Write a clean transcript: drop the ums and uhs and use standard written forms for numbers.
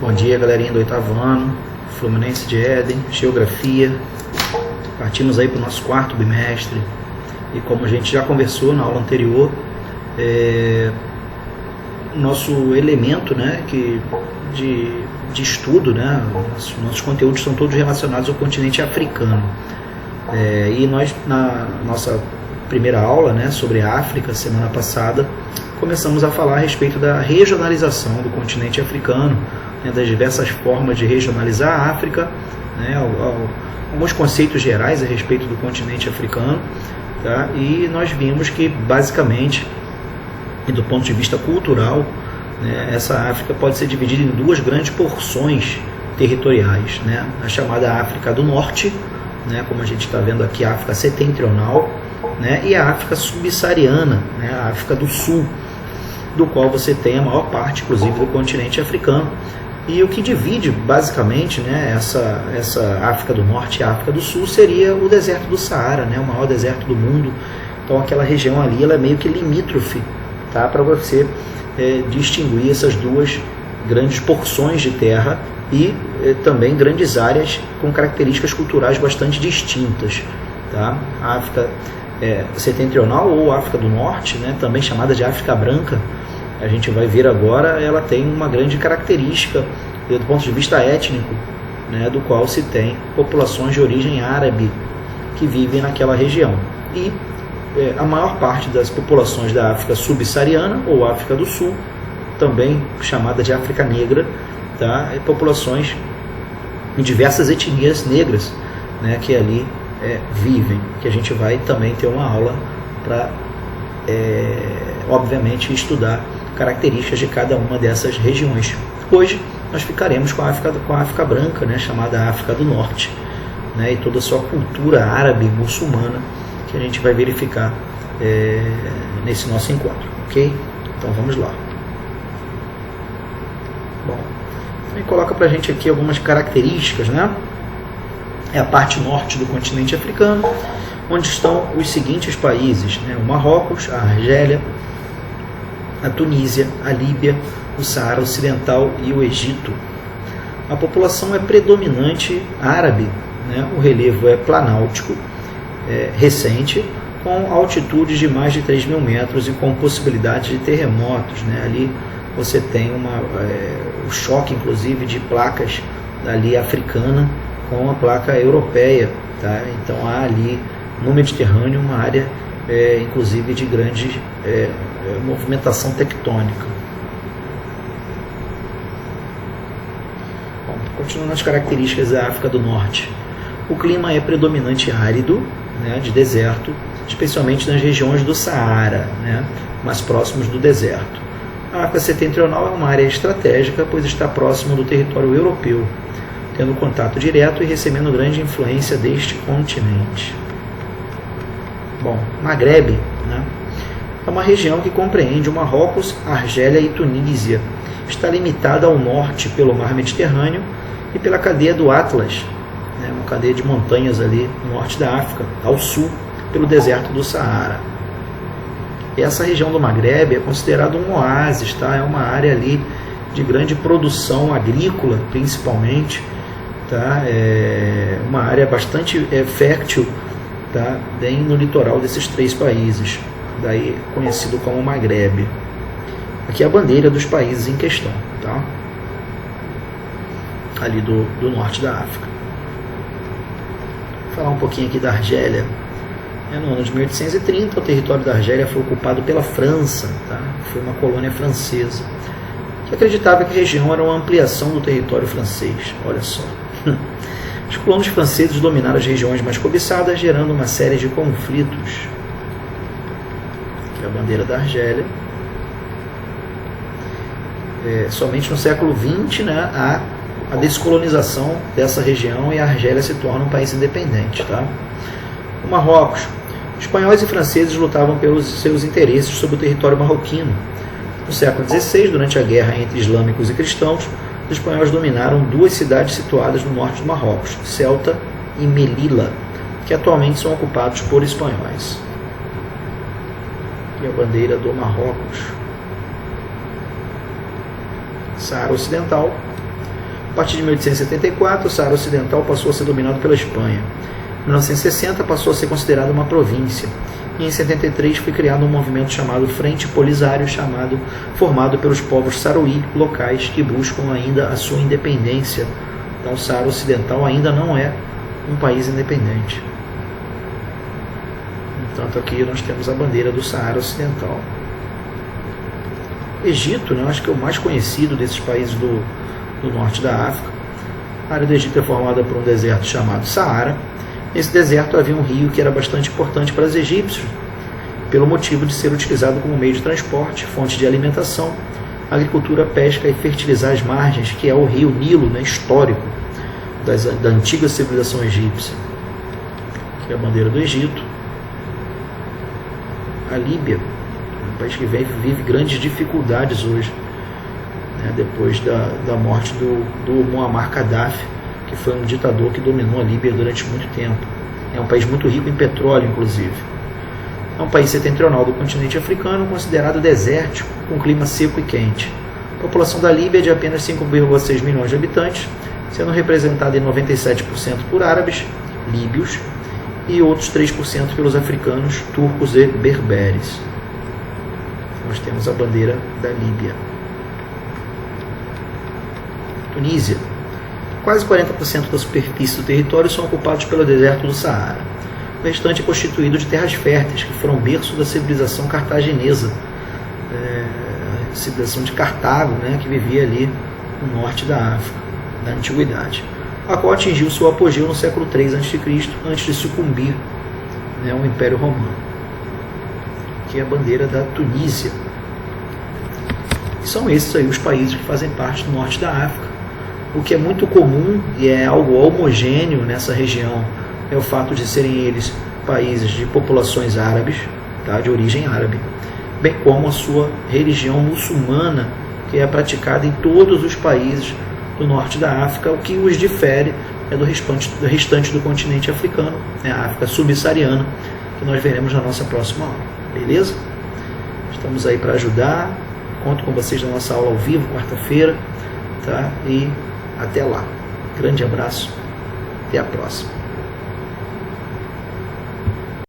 Bom dia, galerinha do 8º ano, Fluminense de Éden, Geografia. Partimos aí para o nosso 4º bimestre e, como a gente já conversou na aula anterior, nosso elemento, né, de estudo, né, nossos conteúdos são todos relacionados ao continente africano. E nós, na nossa primeira aula, né, sobre a África, semana passada, começamos a falar a respeito da regionalização do continente africano, né, das diversas formas de regionalizar a África, né, alguns conceitos gerais a respeito do continente africano, tá? E nós vimos que, basicamente, e do ponto de vista cultural, né, essa África pode ser dividida em duas grandes porções territoriais, né? A chamada África do Norte, né, como a gente está vendo aqui, a África setentrional, né, e a África subsaariana, né, a África do Sul, do qual você tem a maior parte, inclusive, do continente africano. E o que divide, basicamente, né, essa África do Norte e a África do Sul seria o deserto do Saara, né, o maior deserto do mundo. Então, aquela região ali, ela é meio que limítrofe, tá, para você distinguir essas duas grandes porções de terra e também grandes áreas com características culturais bastante distintas, tá? A África setentrional ou África do Norte, né, também chamada de África Branca, a gente vai ver agora, ela tem uma grande característica do ponto de vista étnico, né, do qual se tem populações de origem árabe que vivem naquela região. E a maior parte das populações da África subsaariana ou África do Sul, também chamada de África Negra, tá, populações em diversas etnias negras, né, que ali vivem, que a gente vai também ter uma aula para, obviamente, estudar características de cada uma dessas regiões. Hoje nós ficaremos com a África Branca, né, chamada África do Norte, né, e toda a sua cultura árabe muçulmana que a gente vai verificar nesse nosso encontro, ok? Então vamos lá. Bom, ele coloca para a gente aqui algumas características, né? É a parte norte do continente africano, onde estão os seguintes países, né? O Marrocos, a Argélia, a Tunísia, a Líbia, o Saara Ocidental e o Egito. A população é predominante árabe, né? O relevo é planáltico, recente, com altitudes de mais de 3.000 metros e com possibilidade de terremotos, né? Ali você tem o choque, inclusive, de placas ali africana com a placa europeia, tá? Então há ali no Mediterrâneo uma área inclusive de grande movimentação tectônica. Bom, continuando as características da África do Norte, o clima é predominante árido, né, de deserto, especialmente nas regiões do Saara, né, mais próximos do deserto. A África setentrional é uma área estratégica, pois está próximo do território europeu, tendo contato direto e recebendo grande influência deste continente. Bom, Magrebe, né, é uma região que compreende o Marrocos, Argélia e Tunísia. Está limitada ao norte pelo mar Mediterrâneo e pela cadeia do Atlas, né, uma cadeia de montanhas ali no norte da África, ao sul pelo deserto do Saara. E essa região do Magrebe é considerada um oásis, tá? É uma área ali de grande produção agrícola, principalmente, tá? É uma área bastante fértil, tá? Bem no litoral desses três países, daí conhecido como Magrebe. Aqui é a bandeira dos países em questão, tá? Ali do norte da África. Vou falar um pouquinho aqui da Argélia. No ano de 1830, o território da Argélia foi ocupado pela França, tá? Foi uma colônia francesa, que acreditava que a região era uma ampliação do território francês. Olha só. Os colonos franceses dominaram as regiões mais cobiçadas, gerando uma série de conflitos. Aqui é a bandeira da Argélia. Somente no século XX, né, há a descolonização dessa região e a Argélia se torna um país independente, tá? O Marrocos. Espanhóis e franceses lutavam pelos seus interesses sobre o território marroquino. No século XVI, durante a guerra entre islâmicos e cristãos, os espanhóis dominaram duas cidades situadas no norte do Marrocos, Ceuta e Melilla, que atualmente são ocupados por espanhóis. E a bandeira do Marrocos. Saara Ocidental. A partir de 1874, o Saara Ocidental passou a ser dominado pela Espanha. Em 1960, passou a ser considerado uma província. E em 73 foi criado um movimento chamado Frente Polisário, formado pelos povos saruí locais que buscam ainda a sua independência. Então, o Saara Ocidental ainda não é um país independente. Portanto, aqui nós temos a bandeira do Saara Ocidental. Egito, né, acho que é o mais conhecido desses países do norte da África. A área do Egito é formada por um deserto chamado Saara. Nesse deserto havia um rio que era bastante importante para os egípcios, pelo motivo de ser utilizado como meio de transporte, fonte de alimentação, agricultura, pesca e fertilizar as margens, que é o rio Nilo, né, histórico da antiga civilização egípcia. Aqui é a bandeira do Egito. A Líbia, um país que vive grandes dificuldades hoje, né, depois da morte do Muammar Gaddafi, que foi um ditador que dominou a Líbia durante muito tempo. É um país muito rico em petróleo, inclusive. É um país setentrional do continente africano, considerado desértico, com clima seco e quente. A população da Líbia é de apenas 5,6 milhões de habitantes, sendo representada em 97% por árabes, líbios, e outros 3% pelos africanos, turcos e berberes. Nós temos a bandeira da Líbia. Tunísia. Quase 40% da superfície do território são ocupados pelo deserto do Saara. O restante é constituído de terras férteis, que foram berço da civilização cartaginesa, a civilização de Cartago, né, que vivia ali no norte da África, na Antiguidade, a qual atingiu seu apogeu no século III a.C., antes de sucumbir, né, ao Império Romano. Aqui é a bandeira da Tunísia. E são esses aí os países que fazem parte do norte da África. O que é muito comum e é algo homogêneo nessa região é o fato de serem eles países de populações árabes, tá, de origem árabe, bem como a sua religião muçulmana, que é praticada em todos os países do norte da África. O que os difere é do restante do continente africano, né, a África subsaariana, que nós veremos na nossa próxima aula. Beleza? Estamos aí para ajudar. Conto com vocês na nossa aula ao vivo, quarta-feira, tá? E até lá. Grande abraço. Até a próxima.